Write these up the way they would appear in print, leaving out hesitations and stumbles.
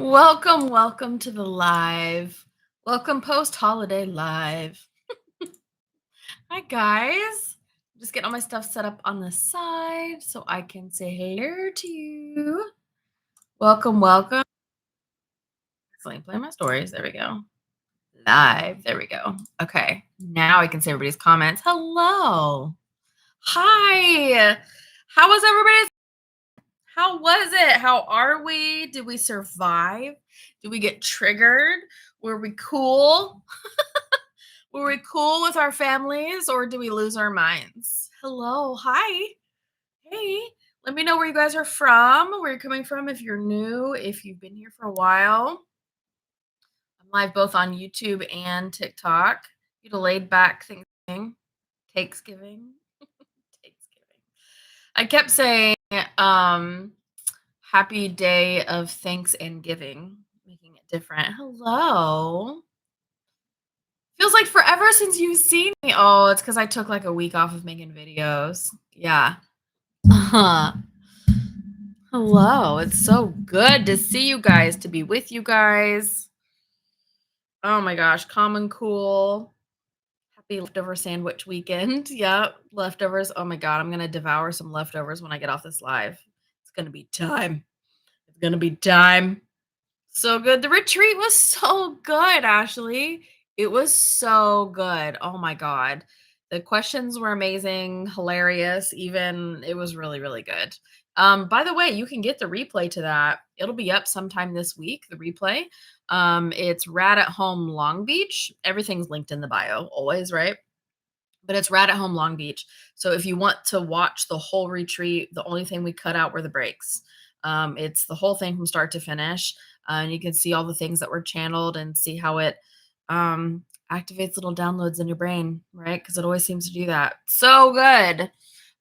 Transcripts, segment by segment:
Welcome to the live. Welcome post-holiday live. Hi guys. Just getting all my stuff set up on the side so I can say hello to you. Welcome. Excellent. Play my stories. There we go. Live. There we go. Okay. Now I can see everybody's comments. Hello. Hi. How was everybody's? How was it? How are we? Did we survive? Did we get triggered? Were we cool? Were we cool with our families or do we lose our minds? Hello. Hi. Hey. Let me know where you guys are from, where you're coming from if you're new, if you've been here for a while. I'm live both on YouTube and TikTok. You had a laid back Thanksgiving. Takesgiving. Takesgiving. I kept saying happy day of thanks and giving, making it different. Hello. Feels like forever since you've seen me. Oh, it's because I took like a week off of making videos. Yeah. Hello. It's so good to see you guys, to be with you guys. Oh my gosh. Common cool. Happy leftover sandwich weekend. Yep. Leftovers. Oh my God. I'm going to devour some leftovers when I get off this live. It's going to be time. It's going to be time. So good. The retreat was so good, Ashley. It was so good. Oh my God. The questions were amazing, hilarious, even it was really, really good. By the way, you can get the replay to that. It'll be up sometime this week, the replay. It's Rad at Home Long Beach. Everything's linked in the bio, always, right? But it's Rad at Home Long Beach. So if you want to watch the whole retreat, the only thing we cut out were the breaks. It's the whole thing from start to finish. And you can see all the things that were channeled and see how it activates little downloads in your brain, right? Because it always seems to do that. So good.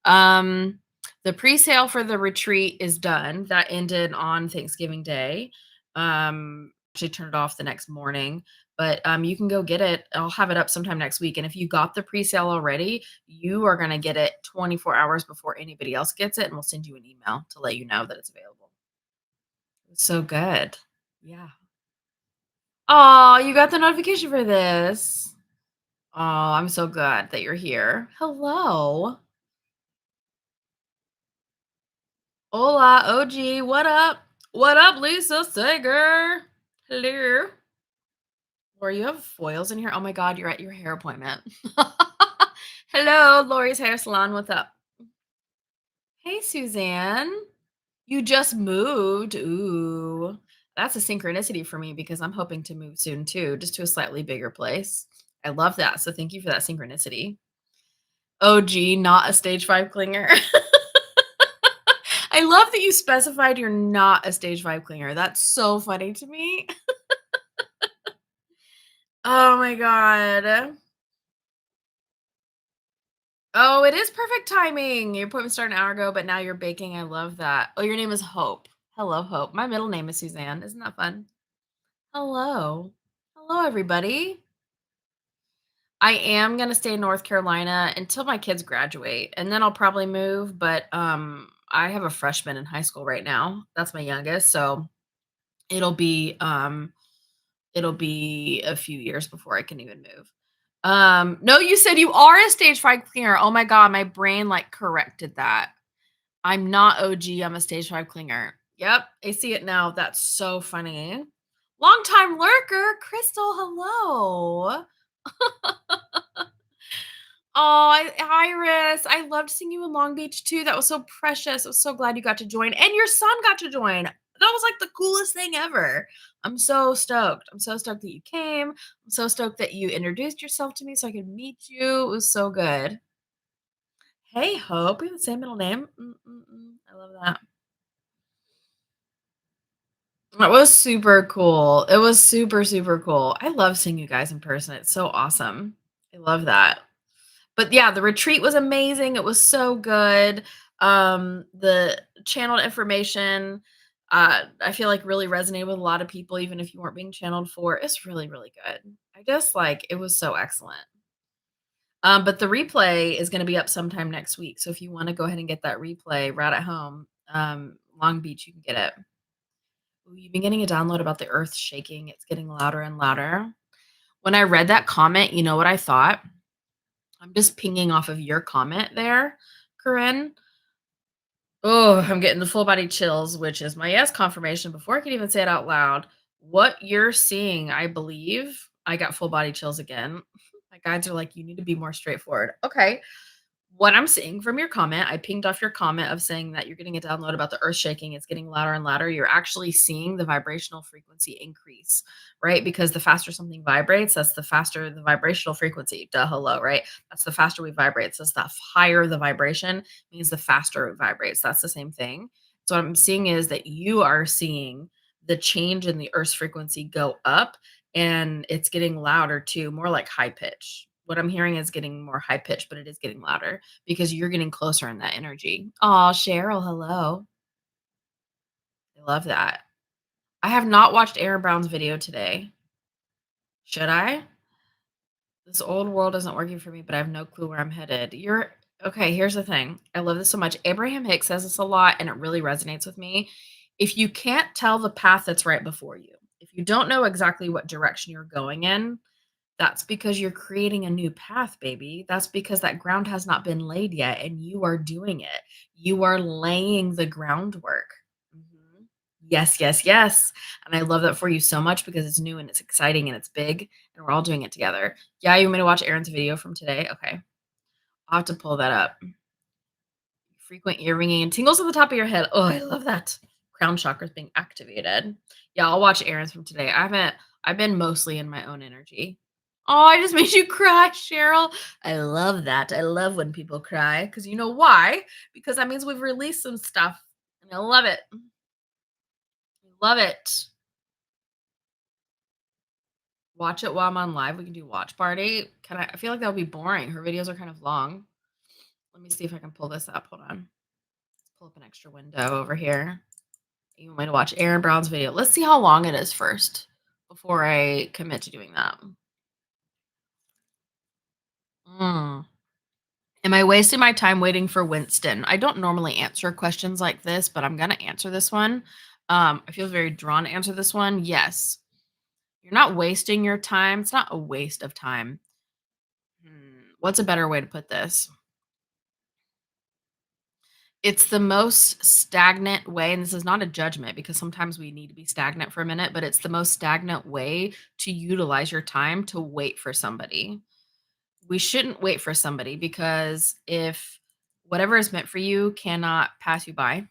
The pre-sale for the retreat is done. That ended on Thanksgiving Day. Actually turned it off the next morning, but you can go get it. I'll have it up sometime next week. And if you got the pre-sale already, you are going to get it 24 hours before anybody else gets it. And we'll send you an email to let you know that it's available. It's so good. Yeah. Oh, you got the notification for this. Oh, I'm so glad that you're here. Hello. Hola, OG. What up? What up, Lisa Sager? Hello. Or you have foils in here. Oh my God, you're at your hair appointment. Hello, Lori's Hair Salon. What's up? Hey, Suzanne. You just moved. Ooh, that's a synchronicity for me because I'm hoping to move soon too, just to a slightly bigger place. I love that. So thank you for that synchronicity. OG, not a stage 5 clinger. I love that you specified you're not a stage 5 clinger. That's so funny to me. Oh my God. Oh, it is perfect timing. Your appointment started an hour ago, but now you're baking. I love that. Oh, your name is Hope. Hello, Hope. My middle name is Suzanne. Isn't that fun? Hello. Hello, everybody. I am gonna stay in North Carolina until my kids graduate, and then I'll probably move. But I have a freshman in high school right now. That's my youngest, so it'll be um it'll be a few years before I can even move. No, you said you are a stage 5 cleaner. Oh my God, my brain like corrected that. I'm not OG. I'm a stage 5 clinger. Yep, I see it now. That's so funny. Long time lurker, Crystal. Hello. Oh, Iris, I loved seeing you in Long Beach too. That was so precious. I'm so glad you got to join, and your son got to join. That was like the coolest thing ever. I'm so stoked. I'm so stoked that you came. I'm so stoked that you introduced yourself to me so I could meet you. It was so good. Hey, Hope. We have the same middle name. I love that. It was super cool. It was super, super cool. I love seeing you guys in person. It's so awesome. I love that. But yeah, the retreat was amazing. It was so good. The channeled information, I feel like really resonated with a lot of people, even if you weren't being channeled for. It's really, really good. I just like it was so excellent. But the replay is going to be up sometime next week. So if you want to go ahead and get that replay right at home, Long Beach, you can get it. Ooh, you've been getting a download about the earth shaking. It's getting louder and louder. When I read that comment, you know what I thought? I'm just pinging off of your comment there, Corinne. Oh, I'm getting the full body chills, which is my yes confirmation before I can even say it out loud. What you're seeing, I believe, I got full body chills again. My guides are like, you need to be more straightforward. Okay. What I'm seeing from your comment, I pinged off your comment of saying that you're getting a download about the earth shaking. It's getting louder and louder. You're actually seeing the vibrational frequency increase, right? Because the faster something vibrates, that's the faster the vibrational frequency. Duh, hello, right? That's the faster we vibrate. So the higher the vibration means the faster it vibrates. That's the same thing. So what I'm seeing is that you are seeing the change in the earth's frequency go up, and it's getting louder too, more like high pitch. What I'm hearing is getting more high pitch, but it is getting louder because you're getting closer in that energy. Oh, Cheryl, hello. I love that. I have not watched Aaron Brown's video today. Should I? This old world isn't working for me, but I have no clue where I'm headed. You're okay. Here's the thing. I love this so much. Abraham Hicks says this a lot, and it really resonates with me. If you can't tell the path that's right before you, if you don't know exactly what direction you're going in, that's because you're creating a new path, baby. That's because that ground has not been laid yet, and you are doing it. You are laying the groundwork. Mhm. Yes, yes, yes. And I love that for you so much because it's new and it's exciting and it's big, and we're all doing it together. Yeah, you want me to watch Aaron's video from today? Okay. I'll have to pull that up. Frequent ear ringing and tingles at the top of your head. Oh, I love that. Crown chakra being activated. Yeah, I'll watch Aaron's from today. I've been mostly in my own energy. Oh, I just made you cry, Cheryl. I love that. I love when people cry because you know why? Because that means we've released some stuff. And I love it. Love it. Watch it while I'm on live. We can do watch party. I feel like that would be boring. Her videos are kind of long. Let me see if I can pull this up. Hold on. Let's pull up an extra window over here. You want me to watch Aaron Brown's video? Let's see how long it is first before I commit to doing that. Mm. Am I wasting my time waiting for Winston? I don't normally answer questions like this, but I'm going to answer this one. I feel very drawn to answer this one. Yes. You're not wasting your time. It's not a waste of time. What's a better way to put this? It's the most stagnant way, and this is not a judgment because sometimes we need to be stagnant for a minute, but it's the most stagnant way to utilize your time to wait for somebody. We shouldn't wait for somebody because if whatever is meant for you cannot pass you by,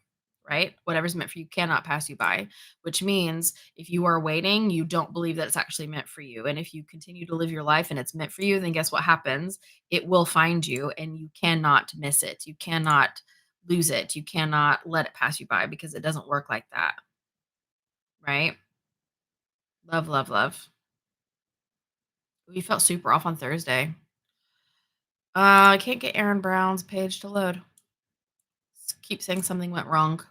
right? Whatever's meant for you cannot pass you by, which means if you are waiting, you don't believe that it's actually meant for you. And if you continue to live your life and it's meant for you, then guess what happens? It will find you and you cannot miss it. You cannot lose it. You cannot let it pass you by because it doesn't work like that, right? Love, love, love. We felt super off on Thursday. I can't get Aaron Brown's page to load. Keep saying something went wrong.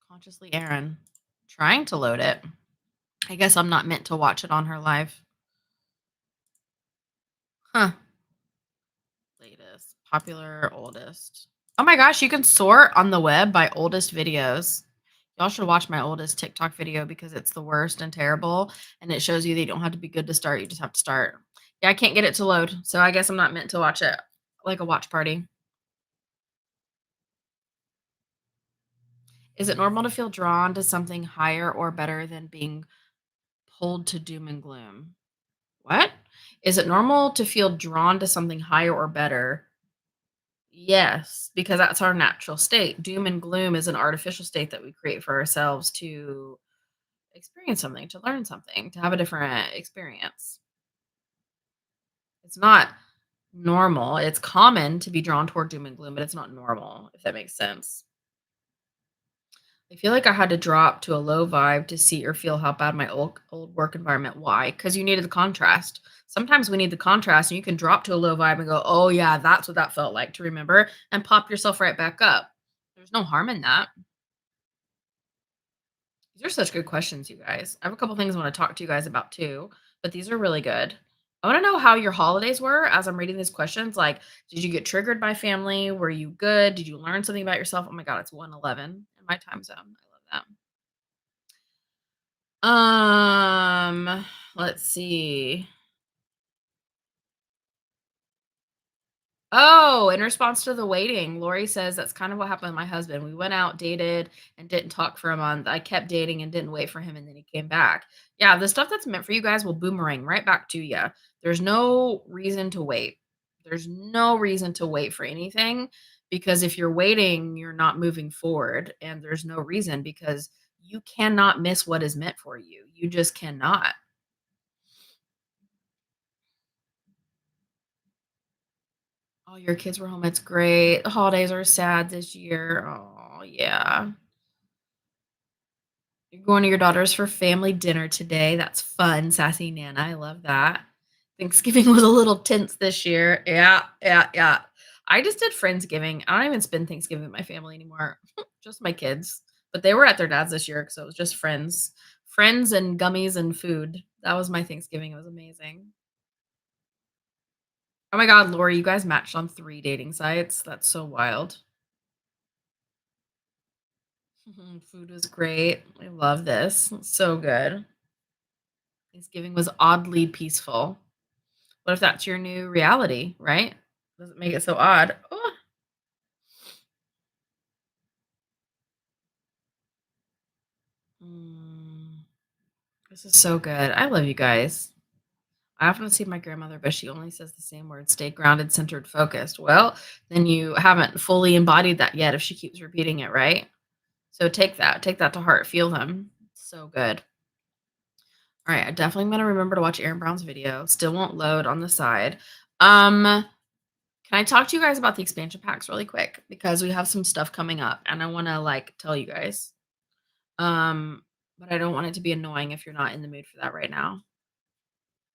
Consciously Aaron. Trying to load it. I guess I'm not meant to watch it on her live. Huh. Latest. Popular, oldest. Oh my gosh, you can sort on the web by oldest videos. Y'all should watch my oldest TikTok video because it's the worst and terrible. And it shows you that you don't have to be good to start. You just have to start. Yeah, I can't get it to load. So I guess I'm not meant to watch it like a watch party. Is it normal to feel drawn to something higher or better than being pulled to doom and gloom? What? Is it normal to feel drawn to something higher or better? Yes, because that's our natural state. Doom and gloom is an artificial state that we create for ourselves to experience something, to learn something, to have a different experience. It's not normal. It's common to be drawn toward doom and gloom, but it's not normal, if that makes sense. I feel like I had to drop to a low vibe to see or feel how bad my old work environment. Why? Because you needed the contrast. Sometimes we need the contrast, and you can drop to a low vibe and go, "Oh yeah, that's what that felt like," to remember and pop yourself right back up. There's no harm in that. These are such good questions, you guys. I have a couple things I want to talk to you guys about too, but these are really good. I want to know how your holidays were as I'm reading these questions. Like, did you get triggered by family? Were you good? Did you learn something about yourself? Oh my God, it's 1:11 in my time zone. I love that. Let's see. Oh, in response to the waiting, Lori says that's kind of what happened with my husband. We went out, dated, and didn't talk for a month. I kept dating and didn't wait for him, and then he came back. Yeah, the stuff that's meant for you guys will boomerang right back to you. There's no reason to wait. There's no reason to wait for anything because if you're waiting, you're not moving forward, and there's no reason because you cannot miss what is meant for you. You just cannot. Oh, your kids were home. It's great. The holidays are sad this year. Oh, yeah. You're going to your daughter's for family dinner today. That's fun, sassy Nana. I love that. Thanksgiving was a little tense this year. Yeah, yeah, yeah. I just did Friendsgiving. I don't even spend Thanksgiving with my family anymore. Just my kids. But they were at their dad's this year, so it was just friends. Friends and gummies and food. That was my Thanksgiving. It was amazing. Oh my god, Lori, you guys matched on 3 dating sites. That's so wild. Food was great. I love this. It's so good. Thanksgiving was oddly peaceful. What if that's your new reality, right? Doesn't make it so odd. Oh, mm, this is so good. I love you guys. I often see my grandmother, but she only says the same word: stay grounded, centered, focused. Well, then you haven't fully embodied that yet if she keeps repeating it, right? So take that to heart, feel them. So good. All right, I definitely am gonna remember to watch Aaron Brown's video. Still won't load on the side. Um, can I talk to you guys about the expansion packs really quick? Because we have some stuff coming up and I wanna like tell you guys. Um, but I don't want it to be annoying if you're not in the mood for that right now.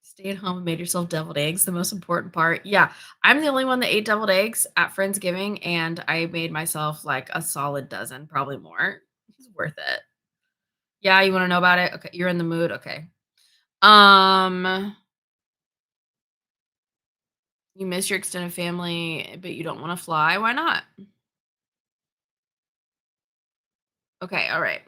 Stay at home and made yourself deviled eggs, the most important part. Yeah, I'm the only one that ate deviled eggs at Friendsgiving, and I made myself like a solid dozen, probably more. It's worth it. Yeah, you want to know about it? Okay, you're in the mood. Okay. Um, you miss your extended family, but you don't want to fly. Why not? Okay, all right.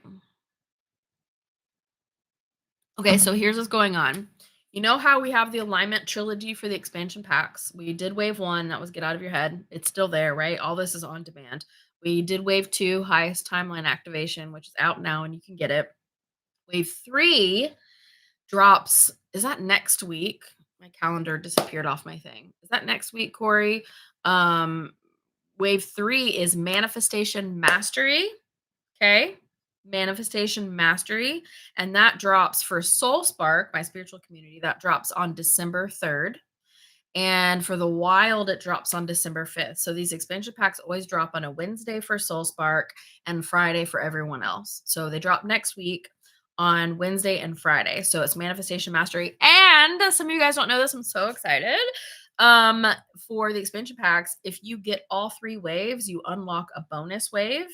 Okay, so here's what's going on. You know how we have the alignment trilogy for the expansion packs? We did wave one, that was get out of your head. It's still there, right? All this is on demand. We did wave two, highest timeline activation, which is out now and you can get it. Wave three drops. Is that next week? My calendar disappeared off my thing. Is that next week, Corey? Um, wave three is manifestation mastery. Okay. Manifestation Mastery. And that drops for Soul Spark, my spiritual community. That drops on December 3rd. And for the wild, it drops on December 5th. So these expansion packs always drop on a Wednesday for Soul Spark and Friday for everyone else. So they drop next week on Wednesday and Friday. So it's Manifestation Mastery. And some of you guys don't know this. I'm so excited. Um, for the expansion packs, if you get all 3 waves, you unlock a bonus wave.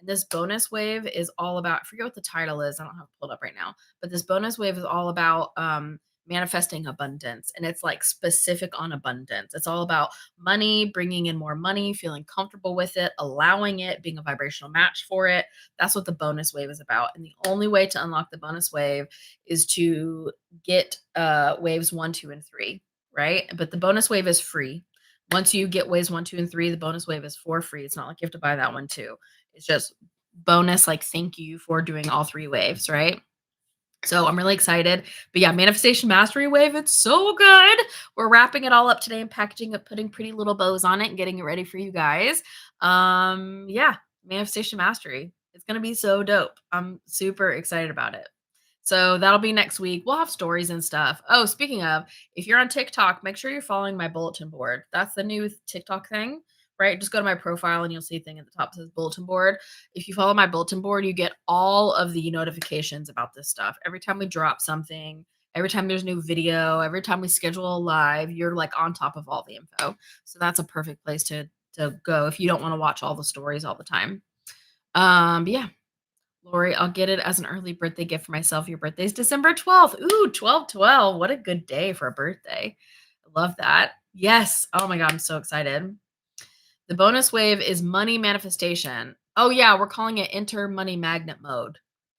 And this bonus wave is all about, I forget what the title is. I don't have it pulled up right now, but this bonus wave is all about manifesting abundance, and it's like specific on abundance. It's all about money, bringing in more money, feeling comfortable with it, allowing it, being a vibrational match for it. That's what the bonus wave is about. And the only way to unlock the bonus wave is to get waves 1, 2, and 3, right? But the bonus wave is free. Once you get waves 1, 2, and 3, the bonus wave is for free. It's not like you have to buy that one too. It's just bonus, like thank you for doing all 3 waves, right? So I'm really excited. But yeah, Manifestation Mastery Wave, it's so good. We're wrapping it all up today and packaging it, putting pretty little bows on it and getting it ready for you guys. Yeah, Manifestation Mastery. It's gonna be so dope. I'm super excited about it. So that'll be next week. We'll have stories and stuff. Oh, speaking of, if you're on TikTok, make sure you're following my bulletin board. That's the new TikTok thing, right? Just go to my profile and you'll see a thing at the top that says bulletin board. If you follow my bulletin board, you get all of the notifications about this stuff. Every time we drop something, every time there's a new video, every time we schedule a live, you're like on top of all the info. So that's a perfect place to go if you don't want to watch all the stories all the time. But yeah, Lori, I'll get it as an early birthday gift for myself. Your birthday's December 12th. Ooh, 12/12. What a good day for a birthday. I love that. Yes. Oh my God, I'm so excited. The bonus wave is money manifestation. Oh, yeah, we're calling it enter money magnet mode.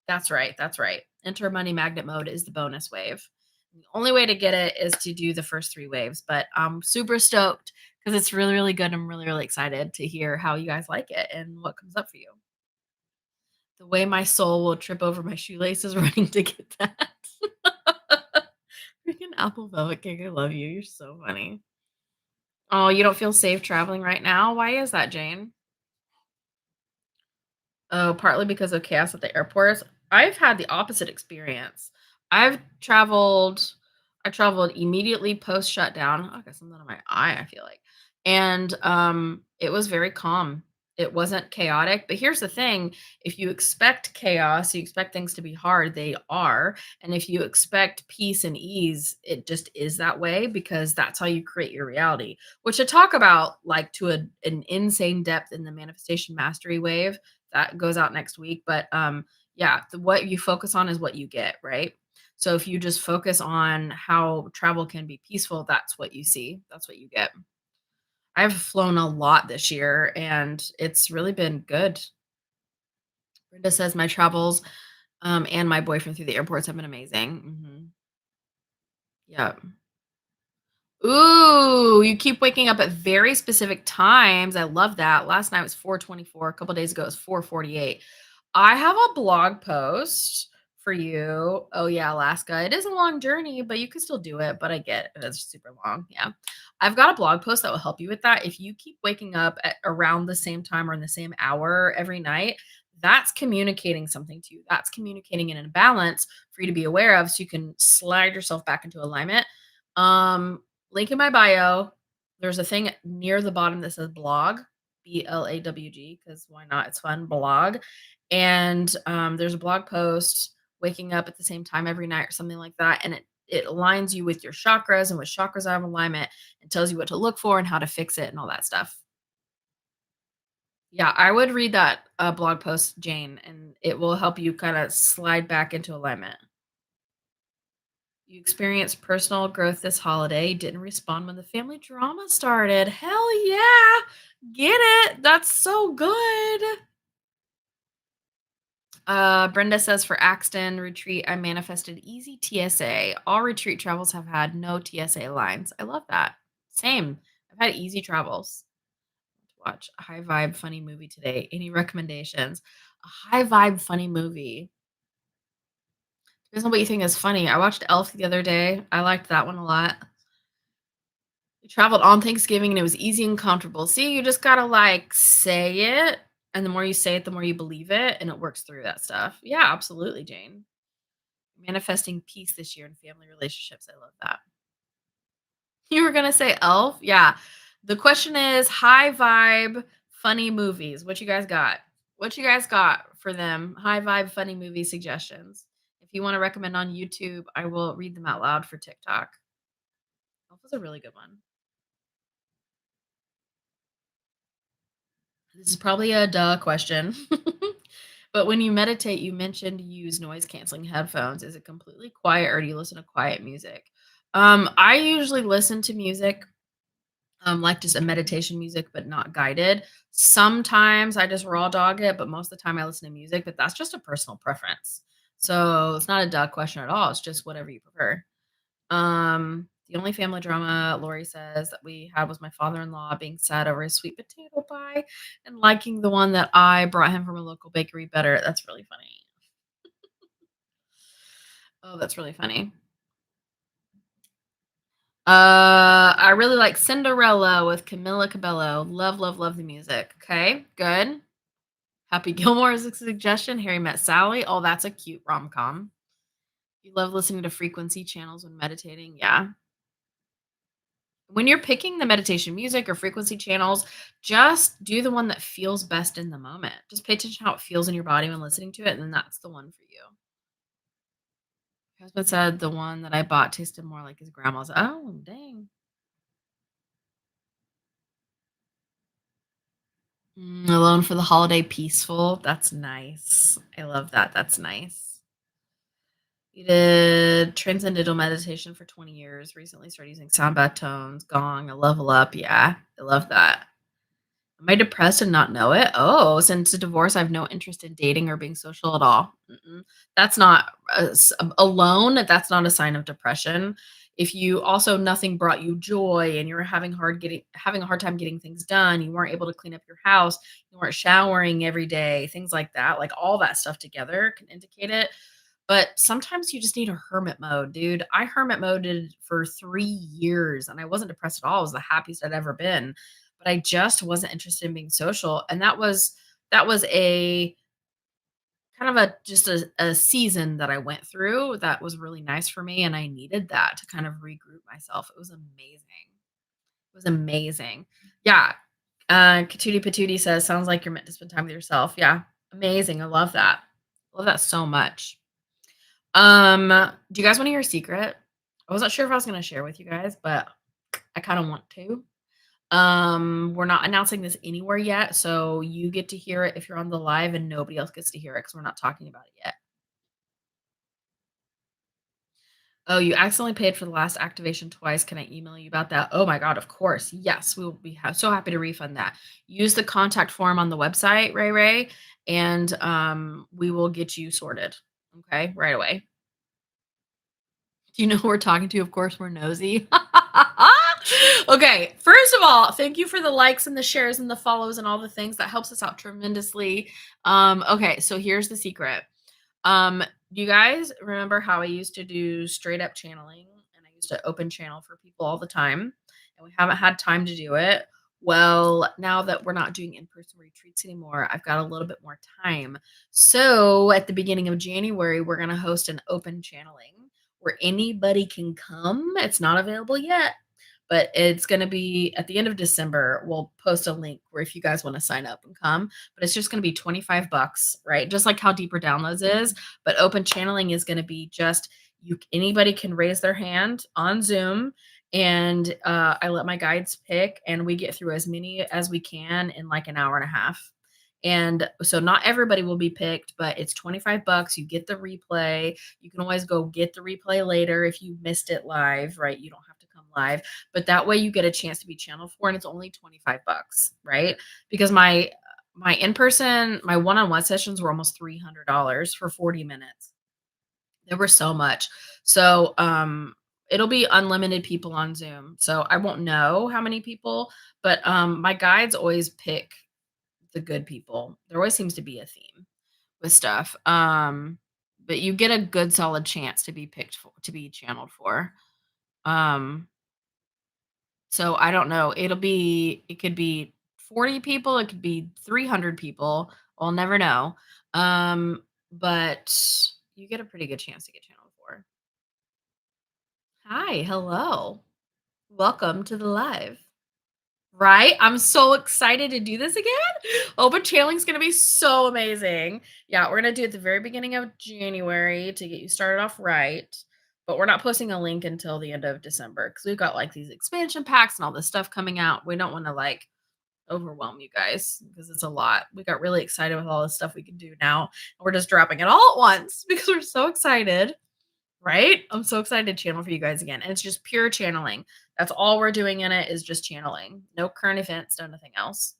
That's right, that's right. Enter money magnet mode is the bonus wave. The only way to get it is to do the first 3 waves, but I'm super stoked because it's really, really good. I'm really, really excited to hear how you guys like it and what comes up for you. The way my soul will trip over my shoelaces running to get that. Freaking apple velvet cake, I love you. You're so funny. Oh, you don't feel safe traveling right now? Why is that, Jane? Oh, partly because of chaos at the airports. I've had the opposite experience. I've traveled I traveled immediately post shutdown. I got something on my eye, I feel like. And it was very calm. It wasn't chaotic. But here's the thing, if you expect chaos, you expect things to be hard, they are. And if you expect peace and ease, it just is that way because that's how you create your reality. Which I talk about like to an insane depth in the manifestation mastery wave that goes out next week. But yeah, what you focus on is what you get, right? So if you just focus on how travel can be peaceful, that's what you see. That's what you get. I've flown a lot this year and it's really been good. Brenda says my travels and my boyfriend through the airports have been amazing. Yeah. Ooh, you keep waking up at very specific times. I love that. Last night was 4:24. A couple days ago it was 4:48. I have a blog post for you. Oh yeah, Alaska. It is a long journey, but you can still do it. But I get it. It's super long. Yeah. I've got a blog post that will help you with that. If you keep waking up at around the same time or in the same hour every night, that's communicating something to you. That's communicating an imbalance for you to be aware of so you can slide yourself back into alignment. Link in my bio. There's a thing near the bottom that says blog, BLAWG, because why not? It's fun, blog. And there's a blog post, waking up at the same time every night or something like that. And it aligns you with your chakras and with chakras out of alignment and tells you what to look for and how to fix it and all that stuff. Yeah, I would read that blog post, Jane, and it will help you kind of slide back into alignment. You experienced personal growth this holiday. Didn't respond when the family drama started. Hell yeah. Get it. That's so good. Brenda says for Axton retreat, I manifested easy TSA. All retreat travels have had no TSA lines. I love that. Same. I've had easy travels. Watch a high vibe funny movie today. Any recommendations? A high vibe funny movie. Depends on what you think is funny. I watched Elf the other day. I liked that one a lot. We traveled on Thanksgiving and it was easy and comfortable. See, you just gotta like say it. And the more you say it, the more you believe it, and it works through that stuff. Yeah, absolutely, Jane. Manifesting peace this year in family relationships. I love that. You were gonna say Elf? Yeah. The question is high vibe, funny movies. What you guys got? What you guys got for them? High vibe, funny movie suggestions. If you want to recommend on YouTube, I will read them out loud for TikTok. Elf was a really good one. This is probably a duh question. But when you meditate, you mentioned you use noise canceling headphones. Is it completely quiet or do you listen to quiet music? I usually listen to music, like just a meditation music, but not guided. Sometimes I just raw dog it, but most of the time I listen to music, but that's just a personal preference. So it's not a duh question at all. It's just whatever you prefer. The only family drama Lori says that we had was my father-in-law being sad over his sweet potato pie and liking the one that I brought him from a local bakery better. That's really funny. Oh, that's really funny. I really like Cinderella with Camila Cabello. Love, love, love the music. Okay, good. Happy Gilmore is a suggestion. Harry Met Sally. Oh, that's a cute rom-com. You love listening to frequency channels when meditating. Yeah. When you're picking the meditation music or frequency channels, just do the one that feels best in the moment. Just pay attention to how it feels in your body when listening to it, and then that's the one for you. My husband said the one that I bought tasted more like his grandma's. Oh, dang. Alone for the holiday, peaceful. That's nice. I love that. That's nice. You did transcendental meditation for 20 years. Recently started using sound bath tones, gong, a level up. Yeah, I love that. Am I depressed and not know it? Oh, since a divorce, I have no interest in dating or being social at all. Mm-mm. That's not alone. That's not a sign of depression. If you also nothing brought you joy and you're having a hard time getting things done, you weren't able to clean up your house, you weren't showering every day, things like that, like all that stuff together can indicate it. But sometimes you just need a hermit mode, dude. I hermit moded for 3 years and I wasn't depressed at all. I was the happiest I'd ever been, but I just wasn't interested in being social. And that was a kind of a season that I went through that was really nice for me. And I needed that to kind of regroup myself. It was amazing. It was amazing. Yeah. Katootie Patootie says, sounds like you're meant to spend time with yourself. Yeah. Amazing. I love that. Love that so much. Do you guys want to hear a secret? I wasn't sure if I was going to share with you guys, but I kind of want to. We're not announcing this anywhere yet, so you get to hear it if you're on the live and nobody else gets to hear it because we're not talking about it yet. Oh, you accidentally paid for the last activation twice. Can I email you about that? Oh my god, of course. Yes, we will be so happy to refund that. Use the contact form on the website, Ray Ray, and we will get you sorted. Okay, right away. Do you know who we're talking to? Of course, we're nosy. Okay, first of all, thank you for the likes and the shares and the follows and all the things. That helps us out tremendously. Okay, so here's the secret. Do you guys remember how I used to do straight up channeling and I used to open channel for people all the time and we haven't had time to do it? Well, now that we're not doing in-person retreats anymore, I've got a little bit more time. So, at the beginning of January, we're going to host an open channeling where anybody can come. It's not available yet, but it's going to be at the end of December. We'll post a link where if you guys want to sign up and come, but it's just going to be 25 bucks, right? Just like how Deeper Downloads is, but open channeling is going to be just anybody can raise their hand on Zoom and I let my guides pick and we get through as many as we can in like an hour and a half. And so not everybody will be picked, but it's 25 bucks. You get the replay. You can always go get the replay later if you missed it live, right? You don't have to come live, but that way you get a chance to be channeled for and it's only 25 bucks, right? Because my in-person, my one-on-one sessions were almost $300 for 40 minutes. There were so much. So, it'll be unlimited people on Zoom. So I won't know how many people, but my guides always pick the good people. There always seems to be a theme with stuff. But you get a good solid chance to be picked for, to be channeled for. Um, so I don't know. It could be 40 people, it could be 300 people. I'll never know. But you get a pretty good chance to get channeled for. Hi, hello. Welcome to the live. Right? I'm so excited to do this again. Open channeling is gonna be so amazing. Yeah, we're gonna do it at the very beginning of January to get you started off right. But we're not posting a link until the end of December because we've got like these expansion packs and all this stuff coming out. We don't want to like overwhelm you guys because it's a lot. We got really excited with all the stuff we can do now. And we're just dropping it all at once because we're so excited. Right? I'm so excited to channel for you guys again. And it's just pure channeling. That's all we're doing in it is just channeling. No current events, no nothing else.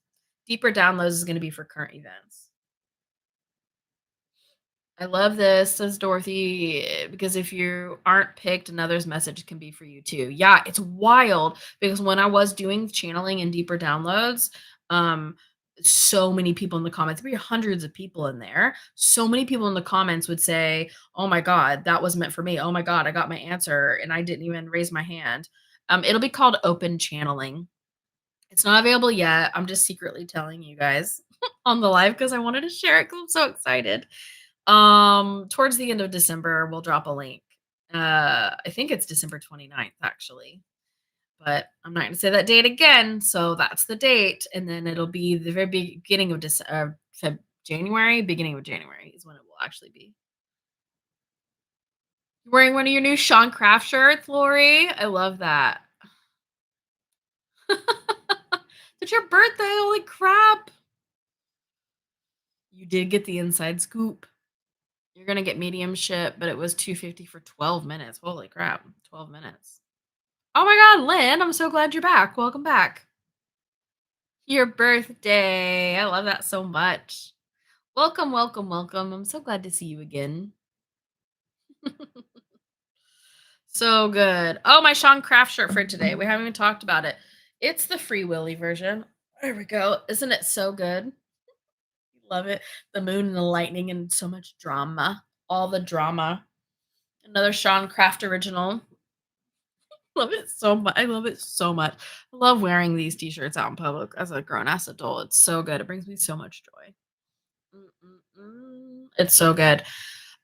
Deeper downloads is going to be for current events. I love this, says Dorothy, because if you aren't picked, another's message can be for you too. Yeah, it's wild because when I was doing channeling and deeper downloads, um, so many people in the comments, there were hundreds of people in there. So many people in the comments would say, "Oh my God, that was meant for me. Oh my God, I got my answer and I didn't even raise my hand." It'll be called open channeling. It's not available yet. I'm just secretly telling you guys on the live because I wanted to share it because I'm so excited. Towards the end of December, we'll drop a link. I think it's December 29th, actually, but I'm not going to say that date again. So that's the date. And then it'll be the very beginning of January, beginning of January is when it will actually be. You're wearing one of your new Sean Craft shirts, Lori. I love that. It's your birthday. Holy crap. You did get the inside scoop. You're gonna get mediumship, but it was 250 for 12 minutes. Holy crap, 12 minutes. Oh my god, Lynn, I'm so glad you're back. Welcome back. Your birthday. I love that so much. Welcome, welcome, welcome. I'm so glad to see you again. So good. Oh, my Sean Craft shirt for today. We haven't even talked about it. It's the Free Willy version. There we go. Isn't it so good? Love it. The moon and the lightning and so much drama. All the drama. Another Sean Craft original. Love it so much. I love it so much. I love wearing these t-shirts out in public as a grown ass adult. It's so good. It brings me so much joy. It's so good.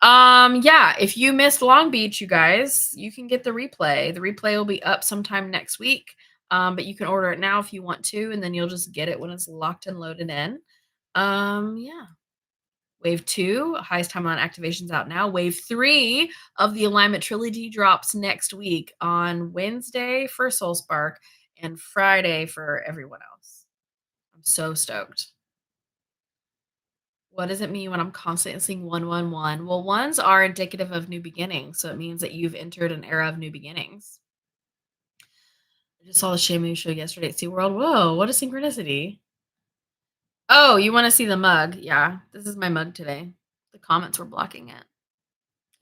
Yeah, if you missed Long Beach, you guys, you can get the replay. The replay will be up sometime next week. But you can order it now if you want to, and then you'll just get it when it's locked and loaded in. Yeah. Wave 2, highest timeline activations out now. Wave 3 of the alignment trilogy drops next week on Wednesday for Soul Spark and Friday for everyone else. I'm so stoked. What does it mean when I'm constantly seeing 111? Well, ones are indicative of new beginnings, so it means that you've entered an era of new beginnings. I just saw the Shamu show yesterday at SeaWorld. Whoa, what a synchronicity. Oh, you want to see the mug? Yeah, this is my mug today. The comments were blocking it.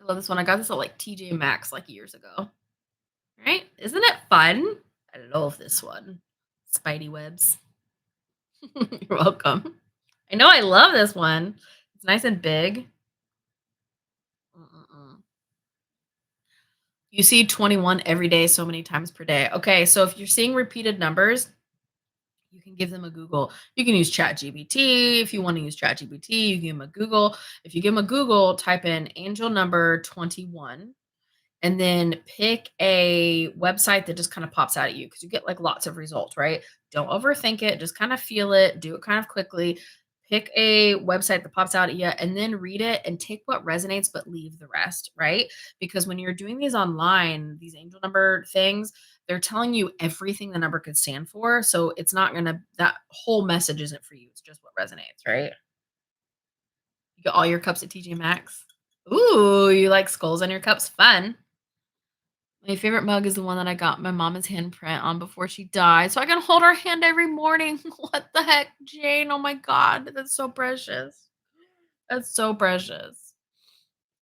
I love this one. I got this at like TJ Maxx like years ago. Right? Isn't it fun? I love this one. Spidey webs. You're welcome. I know I love this one. It's nice and big. Mm-mm-mm. You see 21 every day, so many times per day. Okay, so if you're seeing repeated numbers, you can give them a Google. You can use ChatGPT. If you want to use ChatGPT, you give them a Google. If you give them a Google, type in angel number 21 and then pick a website that just kind of pops out at you because you get like lots of results, right? Don't overthink it. Just kind of feel it. Do it kind of quickly. Pick a website that pops out at you and then read it and take what resonates, but leave the rest, right? Because when you're doing these online, these angel number things, they're telling you everything the number could stand for. So it's not going to, that whole message isn't for you. It's just what resonates, right? You get all your cups at TJ Maxx. Ooh, you like skulls on your cups? Fun. My favorite mug is the one that I got my mama's handprint on before she died, so I can hold her hand every morning. What the heck, Jane? Oh my god, that's so precious. That's so precious.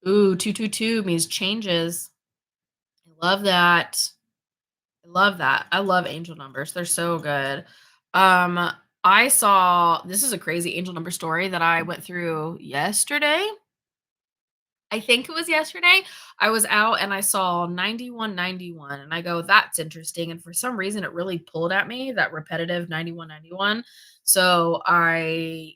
Ooh, 222 means changes. I love that. I love that. I love angel numbers. They're so good. Um, I saw this is a crazy angel number story that I went through yesterday. I think it was yesterday. I was out and I saw 9191 and I go, that's interesting. And for some reason, it really pulled at me that repetitive 9191. So I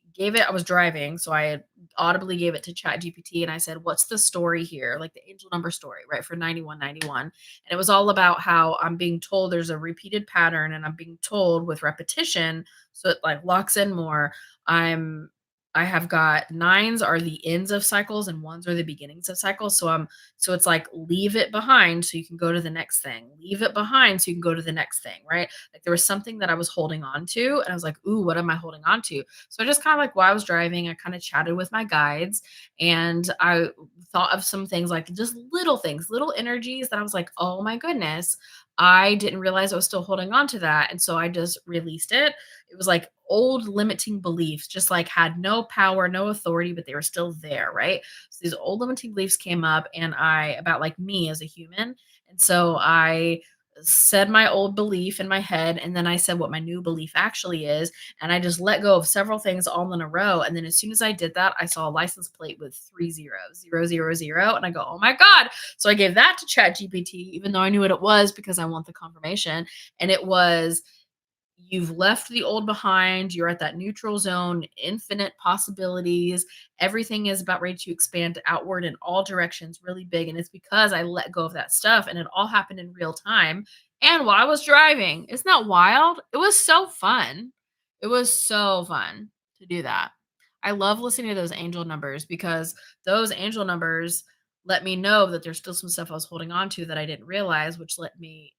was driving. So I audibly gave it to ChatGPT and I said, what's the story here? Like the angel number story, right? For 9191. And it was all about how I'm being told there's a repeated pattern and I'm being told with repetition. So it like locks in more. I'm I have got nines are the ends of cycles and ones are the beginnings of cycles. So it's like leave it behind so you can go to the next thing. Leave it behind so you can go to the next thing, right? Like there was something that I was holding on to and I was like, "Ooh, what am I holding on to?" So I just kind of like while I was driving, I kind of chatted with my guides and I thought of some things like just little things, little energies that I was like, "Oh my goodness, I didn't realize I was still holding on to that." And so I just released it. It was like old limiting beliefs, just like had no power, no authority, but they were still there, right? So these old limiting beliefs came up and about like me as a human. And so I said my old belief in my head and then I said what my new belief actually is and I just let go of several things all in a row and then as soon as I did that I saw a license plate with 300000 and I go, oh my god. So I gave that to ChatGPT even though I knew what it was because I want the confirmation and it was, you've left the old behind. You're at that neutral zone, infinite possibilities. Everything is about ready to expand outward in all directions, really big. And it's because I let go of that stuff and it all happened in real time. And while I was driving, isn't that wild? It was so fun. It was so fun to do that. I love listening to those angel numbers because those angel numbers let me know that there's still some stuff I was holding on to that I didn't realize, which let me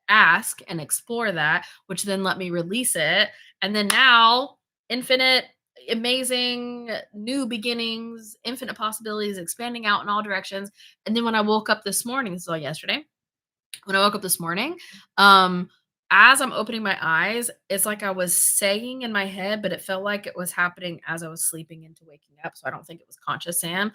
ask and explore that, which then let me release it. And then now, infinite, amazing, new beginnings, infinite possibilities, expanding out in all directions. And then when I woke up this morning, this was all yesterday, when I woke up this morning, um, as I'm opening my eyes, it's like I was saying in my head, but it felt like it was happening as I was sleeping into waking up. So I don't think it was conscious, Sam.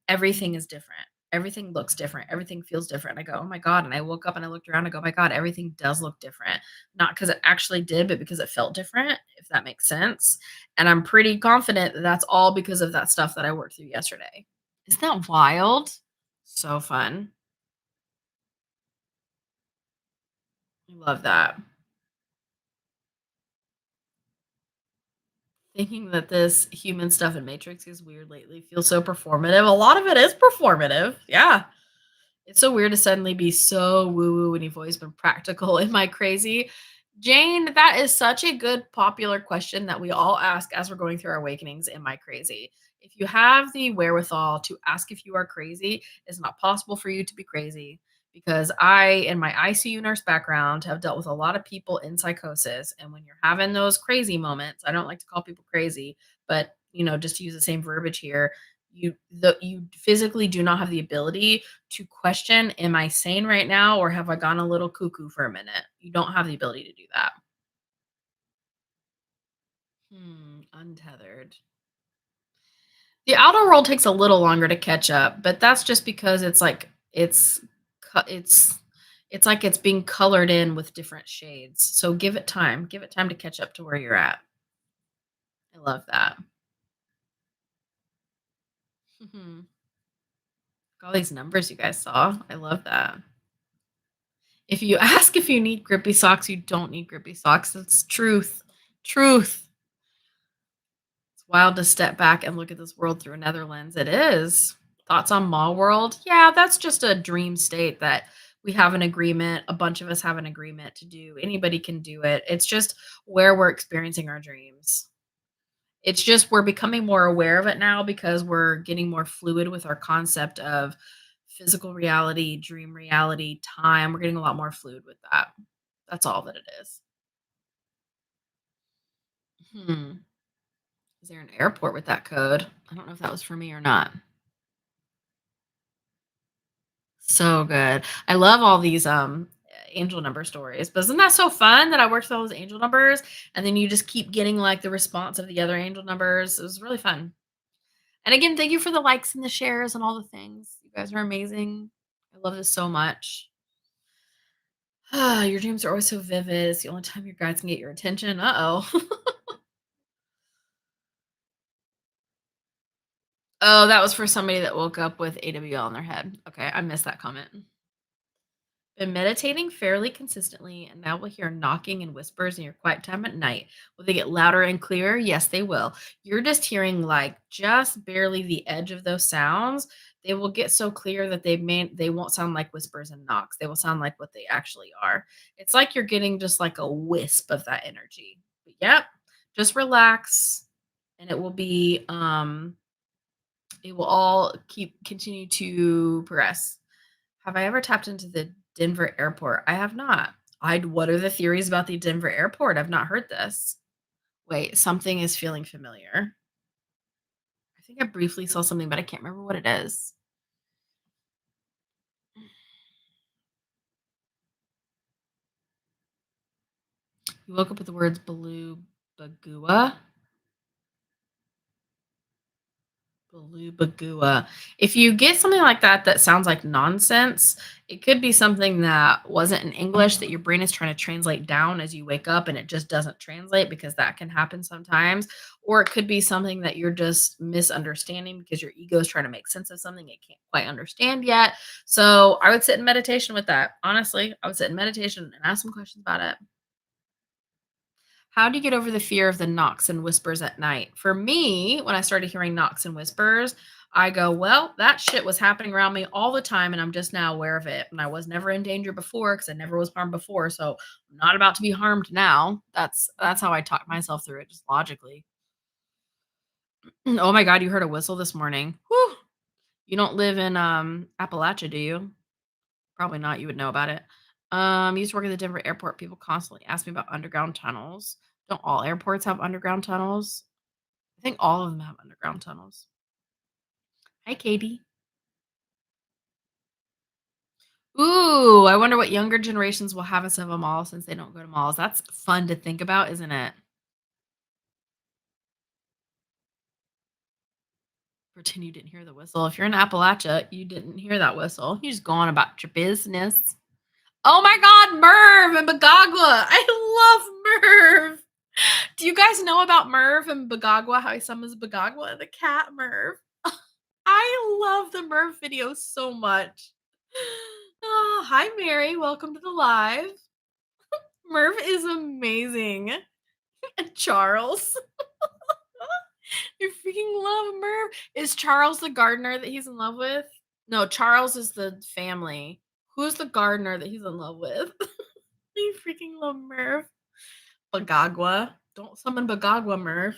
Everything is different. Everything looks different. Everything feels different. I go, "Oh my god." And I woke up and I looked around and go, "Oh my god, everything does look different." Not because it actually did, but because it felt different, if that makes sense. And I'm pretty confident that that's all because of that stuff that I worked through yesterday. Isn't that wild? So fun. I love that. Thinking that this human stuff in Matrix is weird lately feels so performative. A lot of it is performative. Yeah. It's so weird to suddenly be so woo woo when you've always been practical. Am I crazy? Jane, that is such a good popular question that we all ask as we're going through our awakenings. Am I crazy? If you have the wherewithal to ask if you are crazy, it's not possible for you to be crazy because I, in my ICU nurse background, have dealt with a lot of people in psychosis. And when you're having those crazy moments, I don't like to call people crazy, but just to use the same verbiage here, you physically do not have the ability to question, am I sane right now or have I gone a little cuckoo for a minute? You don't have the ability to do that. Untethered. The outer world takes a little longer to catch up, but that's just because it's like it's being colored in with different shades. So give it time. Give it time to catch up to where you're at. I love that. Mhm. All these numbers you guys saw. I love that. If you ask if you need grippy socks, you don't need grippy socks. That's truth. Truth. It's wild to step back and look at this world through another lens. It is. Thoughts on mall world? Yeah, that's just a dream state that we have an agreement. A bunch of us have an agreement to do. Anybody can do it. It's just where we're experiencing our dreams. It's just we're becoming more aware of it now because we're getting more fluid with our concept of physical reality, dream reality, time. We're getting a lot more fluid with that. That's all that it is. Hmm. Is there an airport with that code? I don't know if that was for me or not. So good. I love all these angel number stories. But isn't that so fun that I worked with all those angel numbers and then you just keep getting like the response of the other angel numbers? It was really fun. And again, thank you for the likes and the shares and all the things. You guys are amazing. I love this so much. Your dreams are always so vivid. It's the only time your guides can get your attention. Uh-oh. Oh, that was for somebody that woke up with AWL on their head. Okay, I missed that comment. Been meditating fairly consistently, and now will hear knocking and whispers in your quiet time at night. Will they get louder and clearer? Yes, they will. You're just hearing like just barely the edge of those sounds. They will get so clear that they won't sound like whispers and knocks. They will sound like what they actually are. It's like you're getting just like a wisp of that energy. But yep, just relax and it will all continue to progress. Have I ever tapped into the Denver airport? I have not. What are the theories about the Denver airport? I've not heard this. Wait, something is feeling familiar. I think I briefly saw something, but I can't remember what it is. You woke up with the words blue bagua. Blue Bagua. If you get something like that that sounds like nonsense, it could be something that wasn't in English that your brain is trying to translate down as you wake up and it just doesn't translate because that can happen sometimes. Or it could be something that you're just misunderstanding because your ego is trying to make sense of something it can't quite understand yet. So I would sit in meditation with that. Honestly, I would sit in meditation and ask some questions about it. How do you get over the fear of the knocks and whispers at night? For me, when I started hearing knocks and whispers, I go, well, that shit was happening around me all the time, and I'm just now aware of it. And I was never in danger before because I never was harmed before. So I'm not about to be harmed now. That's how I talk myself through it, just logically. Oh my god, you heard a whistle this morning. Whew. You don't live in Appalachia, do you? Probably not. You would know about it. Used to work at the Denver airport. People constantly ask me about underground tunnels. Don't all airports have underground tunnels? I think all of them have underground tunnels. Hi, Katie. Ooh, I wonder what younger generations will have us of a mall since they don't go to malls. That's fun to think about, isn't it? Pretend you didn't hear the whistle. If you're in Appalachia, you didn't hear that whistle. You just go on about your business. Oh my God, Merv and Bagagua. I love Merv. Do you guys know about Merv and Bagagua? How he summons Bagagua, the cat Merv. I love the Merv video so much. Oh, hi, Mary. Welcome to the live. Merv is amazing. And Charles. I freaking love Merv. Is Charles the gardener that he's in love with? No, Charles is the family. Who's the gardener that he's in love with? I freaking love Merv. Bagagua. Don't summon Bagagua, Merv.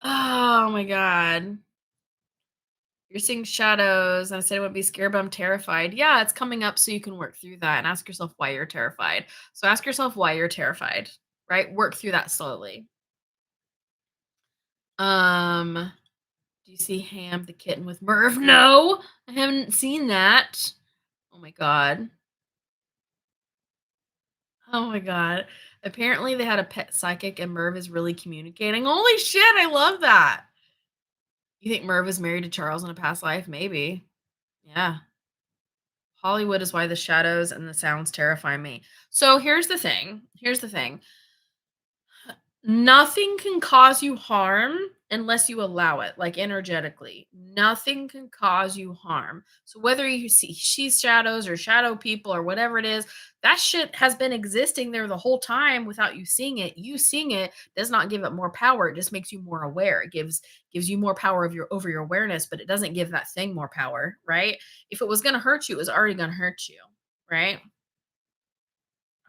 Oh my God. You're seeing shadows. And I said I wouldn't be scared, but I'm terrified. Yeah, it's coming up so you can work through that and ask yourself why you're terrified. So ask yourself why you're terrified, right? Work through that slowly. Um, do you see Ham the kitten with Merv? No, I haven't seen that. Oh my God. Oh my God. Apparently they had a pet psychic and Merv is really communicating. Holy shit, I love that. You think Merv is married to Charles in a past life? Maybe. Yeah. Hollywood is why the shadows and the sounds terrify me. So here's the thing. Here's the thing. Nothing can cause you harm unless you allow it, like energetically. Nothing can cause you harm. So whether you see shadows or shadow people or whatever it is, that shit has been existing there the whole time without you seeing it. You seeing it does not give it more power. It just makes you more aware. It gives you more power of your over your awareness, but it doesn't give that thing more power, right? If it was gonna hurt you, it was already gonna hurt you, right?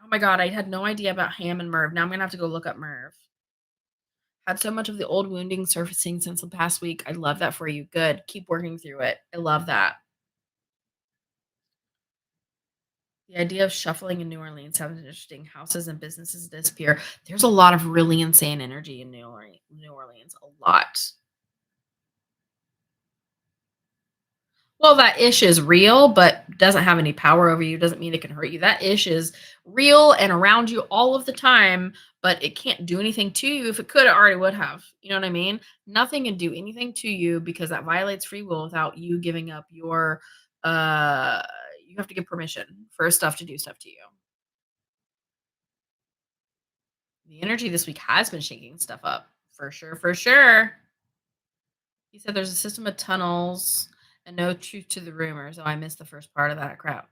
Oh my God, I had no idea about Ham and Merv. Now I'm gonna have to go look up Merv. Had so much of the old wounding surfacing since the past week. I love that for you. Good. Keep working through it. I love that. The idea of shuffling in New Orleans sounds interesting. Houses and businesses disappear. There's a lot of really insane energy in New Orleans. A lot. Well, that ish is real, but doesn't have any power over you. Doesn't mean it can hurt you. That ish is real and around you all of the time, but it can't do anything to you. If it could, it already would have. You know what I mean? Nothing can do anything to you because that violates free will without you giving up your. Uh, you have to give permission for stuff to do stuff to you. The energy this week has been shaking stuff up for sure. For sure. He said there's a system of tunnels and no truth to the rumors. Oh, I missed the first part of that crap.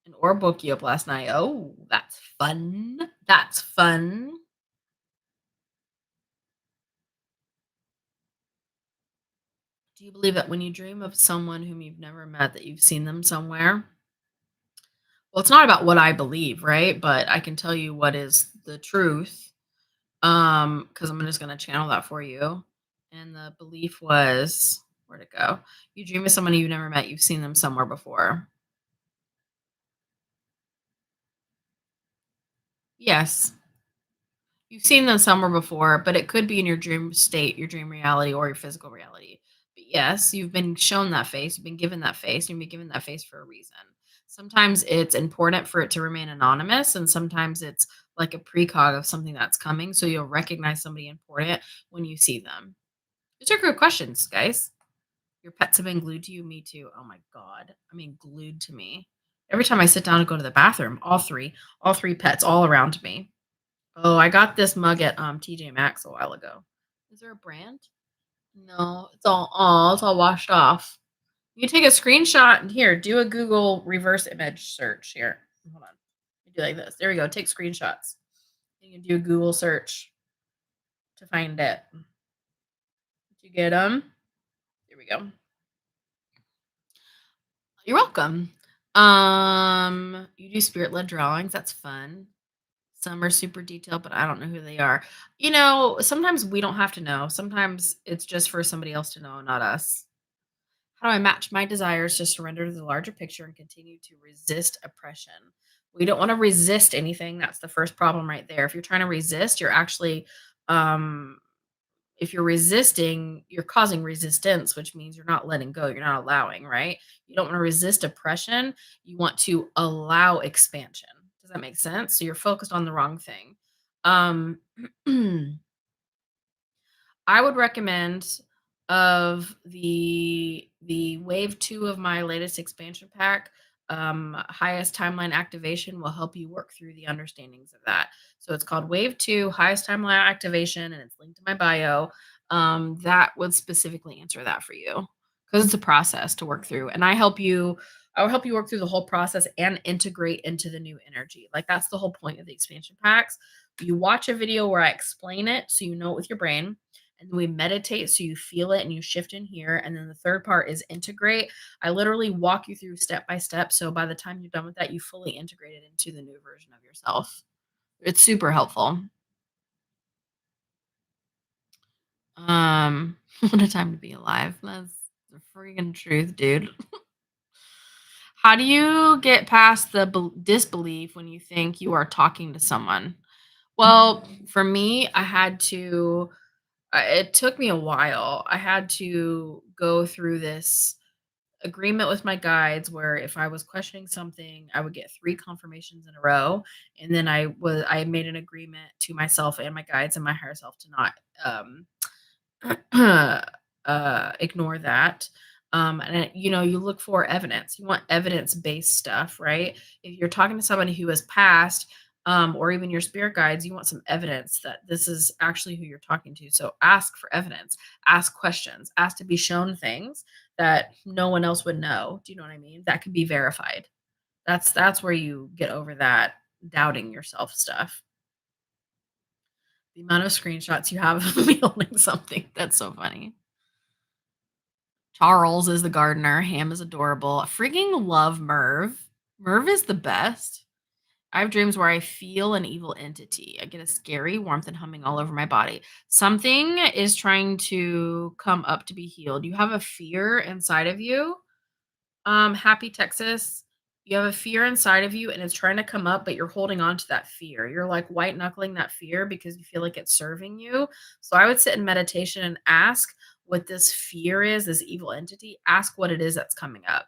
An orb woke you up last night. Oh, that's fun. That's fun. Do you believe that when you dream of someone whom you've never met, that you've seen them somewhere? Well, it's not about what I believe, right? But I can tell you what is the truth. Because I'm just gonna channel that for you. And the belief was where'd it go? You dream of someone you've never met, you've seen them somewhere before. Yes. You've seen them somewhere before, but it could be in your dream state, your dream reality, or your physical reality. But yes, you've been shown that face, you've been given that face, you've been given that face for a reason. Sometimes it's important for it to remain anonymous, and sometimes it's like a precog of something that's coming. So you'll recognize somebody important when you see them. These are good questions, guys. Your pets have been glued to you, me too. Oh my God. I mean, glued to me. Every time I sit down to go to the bathroom, all three pets all around me. Oh, I got this mug at TJ Maxx a while ago. Is there a brand? No, it's all washed off. You take a screenshot and here, do a Google reverse image search here. Hold on. You do like this. There we go. Take screenshots. You can do a Google search to find it. Did you get them? There we go. You're welcome. You do spirit led drawings. That's fun. Some are super detailed, but I don't know who they are. Sometimes we don't have to know. Sometimes it's just for somebody else to know, not us. How do I match my desires to surrender to the larger picture and continue to resist oppression? We don't want to resist anything. That's the first problem right there. If you're trying to resist, you're actually um If you're resisting, you're causing resistance, which means you're not letting go, you're not allowing, right? You don't want to resist oppression, you want to allow expansion. Does that make sense? So you're focused on the wrong thing. Um I would recommend of the wave 2 of my latest expansion pack, highest timeline activation will help you work through the understandings of that. So it's called wave 2 highest timeline activation and it's linked to my bio. That would specifically answer that for you because it's a process to work through and I will help you work through the whole process and integrate into the new energy. Like that's the whole point of the expansion packs. You watch a video where I explain it so you know it with your brain and then we meditate so you feel it and you shift in here. And then the third part is integrate. I literally walk you through step by step. So by the time you're done with that, you fully integrate it into the new version of yourself. It's super helpful. What a time to be alive. That's the freaking truth, dude. How do you get past the disbelief when you think you are talking to someone? Well, for me, I had to it took me a while. I had to go through this agreement with my guides where if I was questioning something, I would get 3 confirmations in a row, and then I made an agreement to myself and my guides and my higher self to not, um ignore that. You look for evidence. You want evidence-based stuff, right? If you're talking to somebody who has passed, or even your spirit guides, you want some evidence that this is actually who you're talking to. So ask for evidence, ask questions, ask to be shown things that no one else would know. Do you know what I mean? That can be verified. That's where you get over that doubting yourself stuff. The amount of screenshots you have of me holding something. That's so funny. Charles is the gardener. Ham is adorable. I freaking love Merv. Merv is the best. I have dreams where I feel an evil entity. I get a scary warmth and humming all over my body. Something is trying to come up to be healed. You have a fear inside of you. Happy Texas. You have a fear inside of you and it's trying to come up, but you're holding on to that fear. You're like white knuckling that fear because you feel like it's serving you. So I would sit in meditation and ask what this fear is, this evil entity. Ask what it is that's coming up.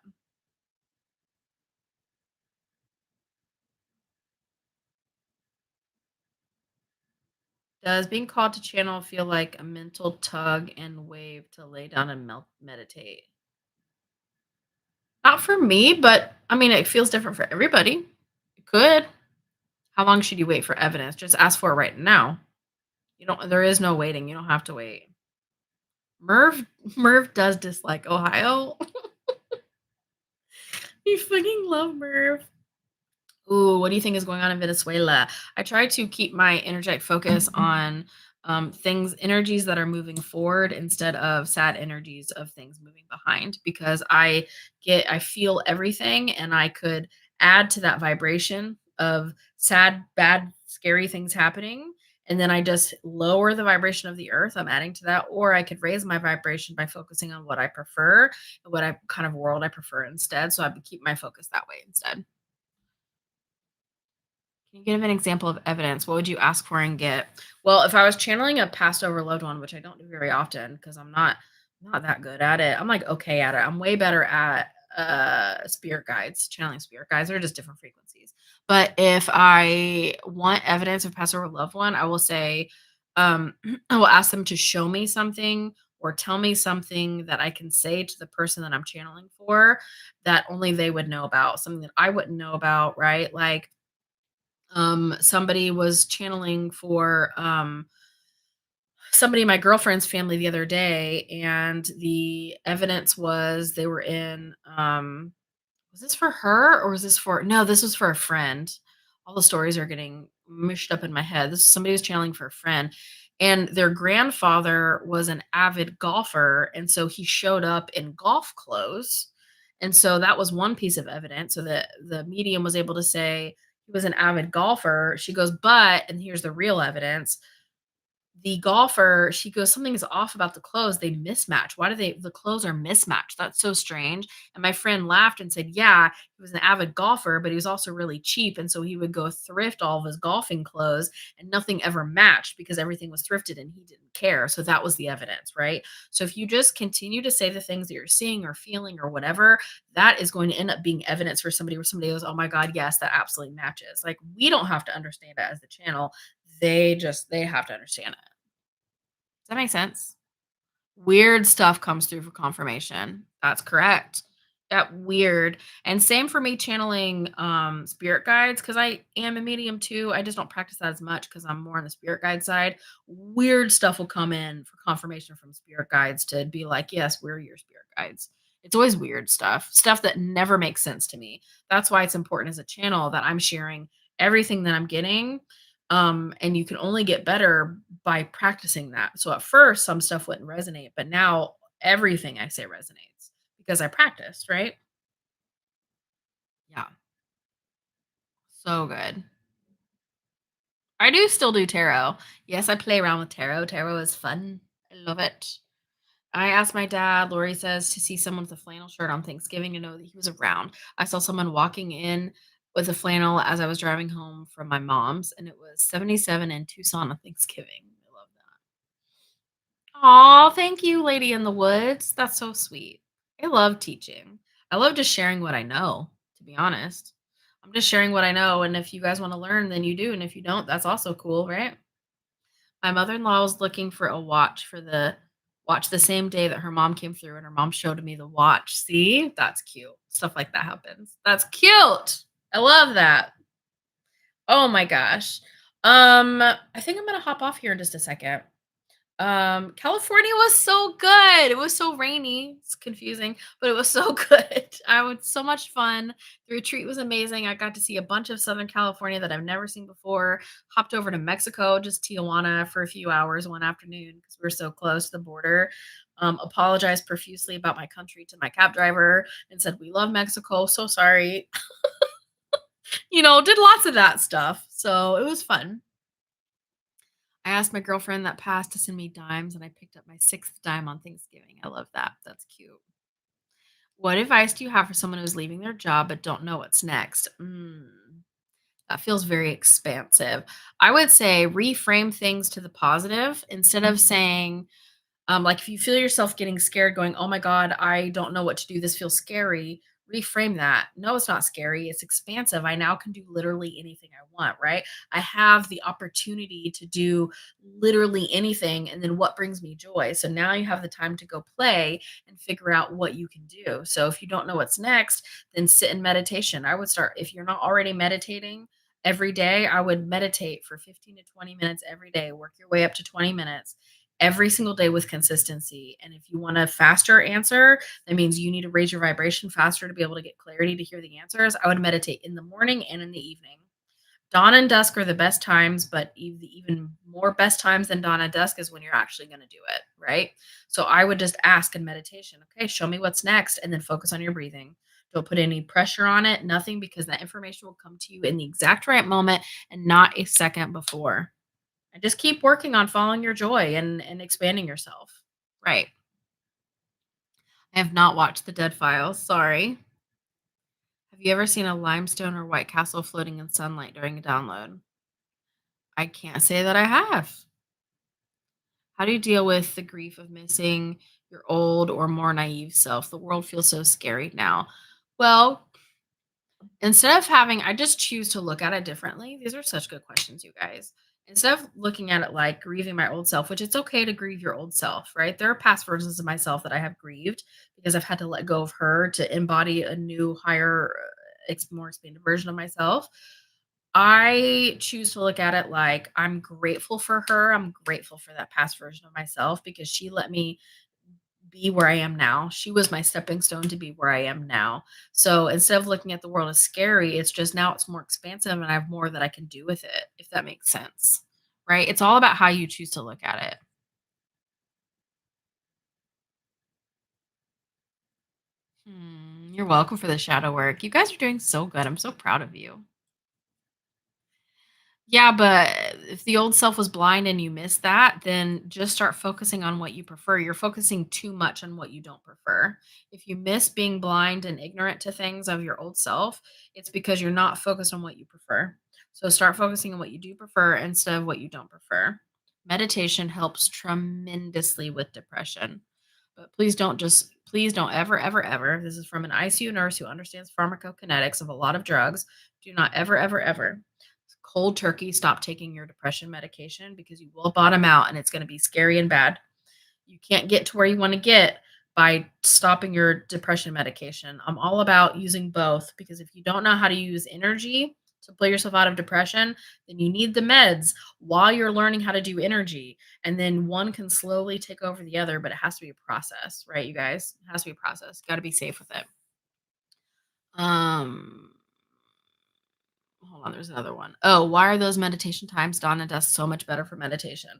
Does being called to channel feel like a mental tug and wave to lay down and meditate? Not for me, but I mean, it feels different for everybody. It could. How long should you wait for evidence? Just ask for it right now. There is no waiting, you don't have to wait. Merv does dislike Ohio. You fucking love Merv. Ooh, what do you think is going on in Venezuela? I try to keep my energetic focus on things, energies that are moving forward instead of sad energies of things moving behind because I feel everything and I could add to that vibration of sad, bad, scary things happening. And then I just lower the vibration of the earth. I'm adding to that. Or I could raise my vibration by focusing on what I prefer, what I kind of world I prefer instead. So I would keep my focus that way instead. Can you give an example of evidence? What would you ask for and get? Well, if I was channeling a passed over loved one, which I don't do very often because I'm not that good at it. I'm like okay at it. I'm way better at spirit guides, channeling spirit guides. They're just different frequencies. But if I want evidence of passed over loved one, I will say, I will ask them to show me something or tell me something that I can say to the person that I'm channeling for that only they would know about, something that I wouldn't know about, right? Like somebody was channeling for somebody in my girlfriend's family the other day and the evidence was they were in was this for her or was this for no, this was for a friend. All the stories are getting mushed up in my head. This is somebody was channeling for a friend and their grandfather was an avid golfer and so he showed up in golf clothes. And so that was one piece of evidence so that the medium was able to say he was an avid golfer. She goes, "But and here's the real evidence. the golfer, she goes, "Something is off about the clothes. They mismatch. Why do the clothes are mismatched? That's so strange." And my friend laughed and said, "Yeah, he was an avid golfer, but he was also really cheap. And so he would go thrift all of his golfing clothes and nothing ever matched because everything was thrifted and he didn't care." So that was the evidence, right? So if you just continue to say the things that you're seeing or feeling or whatever, that is going to end up being evidence for somebody where somebody goes, "Oh my God, yes, that absolutely matches." Like we don't have to understand it as the channel. They have to understand it. Does that make sense? Weird stuff comes through for confirmation. That's correct. Yeah, weird. And same for me channeling spirit guides because I am a medium too. I just don't practice that as much because I'm more on the spirit guide side. Weird stuff will come in for confirmation from spirit guides to be like, yes, we're your spirit guides. It's always weird stuff, stuff that never makes sense to me. That's why it's important as a channel that I'm sharing everything that I'm getting. And you can only get better by practicing that. So at first, some stuff wouldn't resonate, but now everything I say resonates because I practiced, right? Yeah. So good. I do still do tarot. Yes, I play around with tarot. Tarot is fun. I love it. I asked my dad, Lori says, to see someone with a flannel shirt on Thanksgiving to know that he was around. I saw someone walking in with a flannel as I was driving home from my mom's, and it was 77 in Tucson on Thanksgiving. I love that. Aw, thank you, Lady in the Woods. That's so sweet. I love teaching. I love just sharing what I know, to be honest. I'm just sharing what I know, and if you guys wanna learn, then you do, and if you don't, that's also cool, right? My mother-in-law was looking for a watch the same day that her mom came through, and her mom showed me the watch. See? That's cute. Stuff like that happens. That's cute. I love that. Oh my gosh. I think I'm gonna hop off here in just a second. California was so good. It was so rainy. It's confusing, but it was so good. I had so much fun. The retreat was amazing. I got to see a bunch of Southern California that I've never seen before. Hopped over to Mexico, just Tijuana for a few hours one afternoon because we were so close to the border. Apologized profusely about my country to my cab driver and said, "We love Mexico. So sorry." Did lots of that stuff. So it was fun. I asked my girlfriend that passed to send me dimes, and I picked up my sixth dime on Thanksgiving. I love that. That's cute. What advice do you have for someone who's leaving their job but don't know what's next? That feels very expansive. I would say reframe things to the positive instead of saying, like if you feel yourself getting scared, going, "Oh my God, I don't know what to do. This feels scary." Reframe that. No, it's not scary. It's expansive. I now can do literally anything I want, right? I have the opportunity to do literally anything. And then what brings me joy? So now you have the time to go play and figure out what you can do. So if you don't know what's next, then sit in meditation. I would start, if you're not already meditating, every day, I would meditate for 15 to 20 minutes every day, work your way up to 20 minutes every single day with consistency. And if you want a faster answer, that means you need to raise your vibration faster to be able to get clarity to hear the answers. I would meditate in the morning and in the evening. Dawn and dusk are the best times, but the even more best times than dawn and dusk is when you're actually going to do it, right? So I would just ask in meditation, okay, show me what's next, and then focus on your breathing. Don't put any pressure on it, nothing, because that information will come to you in the exact right moment and not a second before. And just keep working on following your joy and expanding yourself. Right. I have not watched The Dead Files. Sorry. Have you ever seen a limestone or White Castle floating in sunlight during a download? I can't say that I have. How do you deal with the grief of missing your old or more naive self? The world feels so scary now. Well, instead of having, I just choose to look at it differently. These are such good questions, you guys. Instead of looking at it like grieving my old self, which it's okay to grieve your old self, right? There are past versions of myself that I have grieved because I've had to let go of her to embody a new, higher, more expanded version of myself. I choose to look at it like I'm grateful for her. I'm grateful for that past version of myself because she let me be where I am now. She was my stepping stone to be where I am now. So instead of looking at the world as scary, it's just now it's more expansive and I have more that I can do with it, if that makes sense. Right? It's all about how you choose to look at it. You're welcome for the shadow work. You guys are doing so good. I'm so proud of you. Yeah, but if the old self was blind and you missed that, then just start focusing on what you prefer. You're focusing too much on what you don't prefer. If you miss being blind and ignorant to things of your old self, it's because you're not focused on what you prefer. So start focusing on what you do prefer instead of what you don't prefer. Meditation helps tremendously with depression. But please don't ever, ever, ever. This is from an ICU nurse who understands pharmacokinetics of a lot of drugs. Do not ever, ever, ever cold turkey stop taking your depression medication because you will bottom out and it's going to be scary and bad. You can't get to where you want to get by stopping your depression medication. I'm all about using both because if you don't know how to use energy to pull yourself out of depression, then you need the meds while you're learning how to do energy. And then one can slowly take over the other, but it has to be a process, right? You guys, it has to be a process. Got to be safe with it. Um, Hold on, there's another one. Oh, why are those meditation times dawn and dusk so much better for meditation?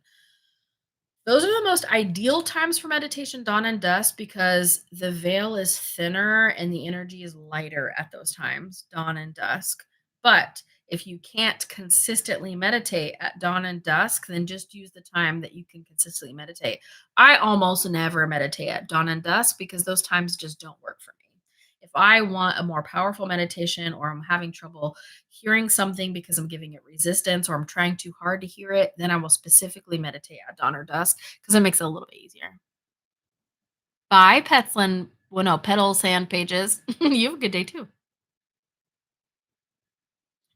Those are the most ideal times for meditation, dawn and dusk, because the veil is thinner and the energy is lighter at those times, dawn and dusk. But if you can't consistently meditate at dawn and dusk, then just use the time that you can consistently meditate. I almost never meditate at dawn and dusk because those times just don't work for me. If I want a more powerful meditation or I'm having trouble hearing something because I'm giving it resistance or I'm trying too hard to hear it, then I will specifically meditate at dawn or dusk because it makes it a little bit easier. Bye, Petslin. Well, no, Petal Sand Pages. You have a good day too.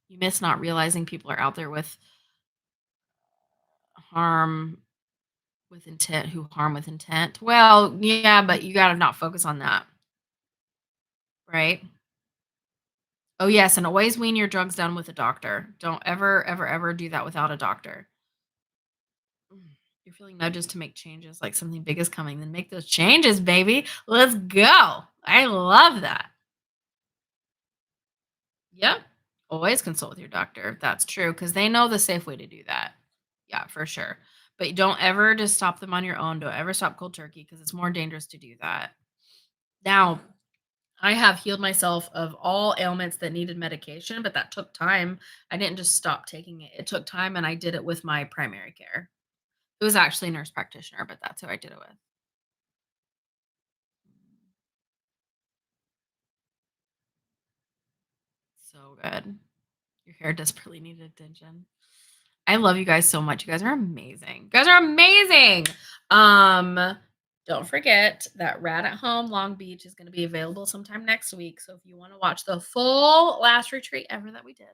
You miss not realizing people are out there with harm with intent who harm with intent. Well, yeah, but you got to not focus on that, right? Oh, yes. And always wean your drugs down with a doctor. Don't ever, ever, ever do that without a doctor. Mm. You're feeling nudges to make changes, like something big is coming, then make those changes, baby. Let's go. I love that. Yep. Always consult with your doctor. That's true because they know the safe way to do that. Yeah, for sure. But don't ever just stop them on your own. Don't ever stop cold turkey because it's more dangerous to do that. Now, I have healed myself of all ailments that needed medication, but that took time. I didn't just stop taking it. It took time and I did it with my primary care. It was actually a nurse practitioner, but that's who I did it with. So good. Your hair desperately needed attention. I love you guys so much. You guys are amazing. You guys are amazing. Um, don't forget that Rat at Home Long Beach is going to be available sometime next week. So if you want to watch the full last retreat ever that we did,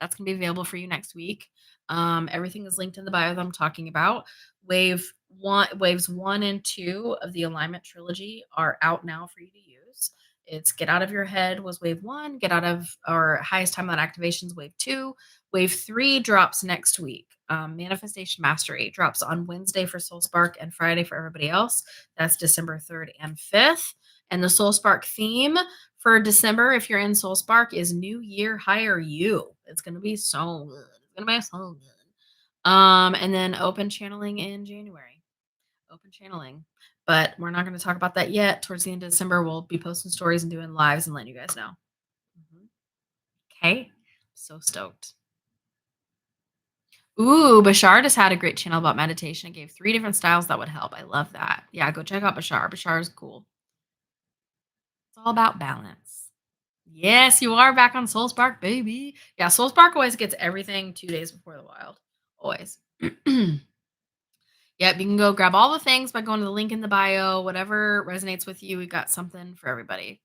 that's going to be available for you next week. Everything is linked in the bio that I'm talking about. Waves one and two of the alignment trilogy are out now for you to use. It's Get Out of Your Head was wave one, Get Out of our Highest Timeline Activations, wave two. Wave three drops next week. Manifestation Mastery drops on Wednesday for Soul Spark and Friday for everybody else. That's December 3rd and 5th. And the Soul Spark theme for December, if you're in Soul Spark, is New Year Hire You. It's gonna be so good. It's gonna be so good. And then open channeling in January. Open channeling. But we're not gonna talk about that yet. Towards the end of December, we'll be posting stories and doing lives and letting you guys know. Mhm. Okay. So stoked. Ooh, Bashar just had a great channel about meditation. It gave 3 different styles that would help. I love that. Yeah, go check out Bashar. Bashar is cool. It's all about balance. Yes, you are back on Soul Spark, baby. Yeah, Soul Spark always gets everything 2 days before the wild. Always. Yep, you can go grab all the things by going to the link in the bio. Whatever resonates with you, we got something for everybody.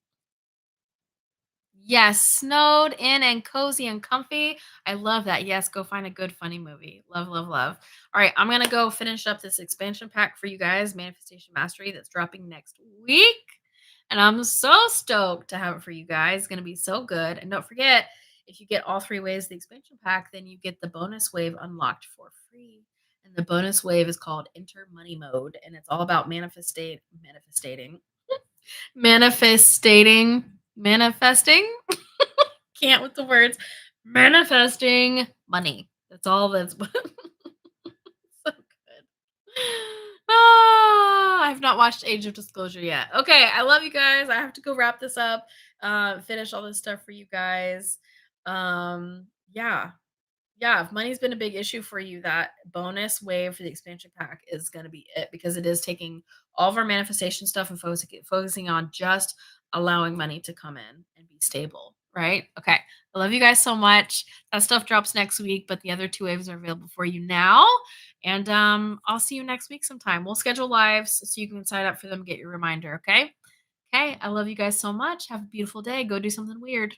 Yes, snowed in and cozy and comfy. I love that. Yes, go find a good, funny movie. Love, love, love. All right, I'm going to go finish up this expansion pack for you guys, Manifestation Mastery, that's dropping next week. And I'm so stoked to have it for you guys. It's going to be so good. And don't forget, if you get all 3 waves of the expansion pack, then you get the bonus wave unlocked for free. And the bonus wave is called Enter Money Mode. And it's all about manifesting. Can't with the words. Manifesting money. That's all that's so good. I've not watched Age of Disclosure yet. Okay, I love you guys. I have to go wrap this up. Finish all this stuff for you guys. Yeah. Yeah, if money's been a big issue for you, that bonus wave for the expansion pack is going to be it because it is taking all of our manifestation stuff and focusing on just allowing money to come in and be stable, right? Okay. I love you guys so much. That stuff drops next week, but the other two waves are available for you now. And I'll see you next week sometime. We'll schedule lives so you can sign up for them, get your reminder, okay? Okay. I love you guys so much. Have a beautiful day. Go do something weird.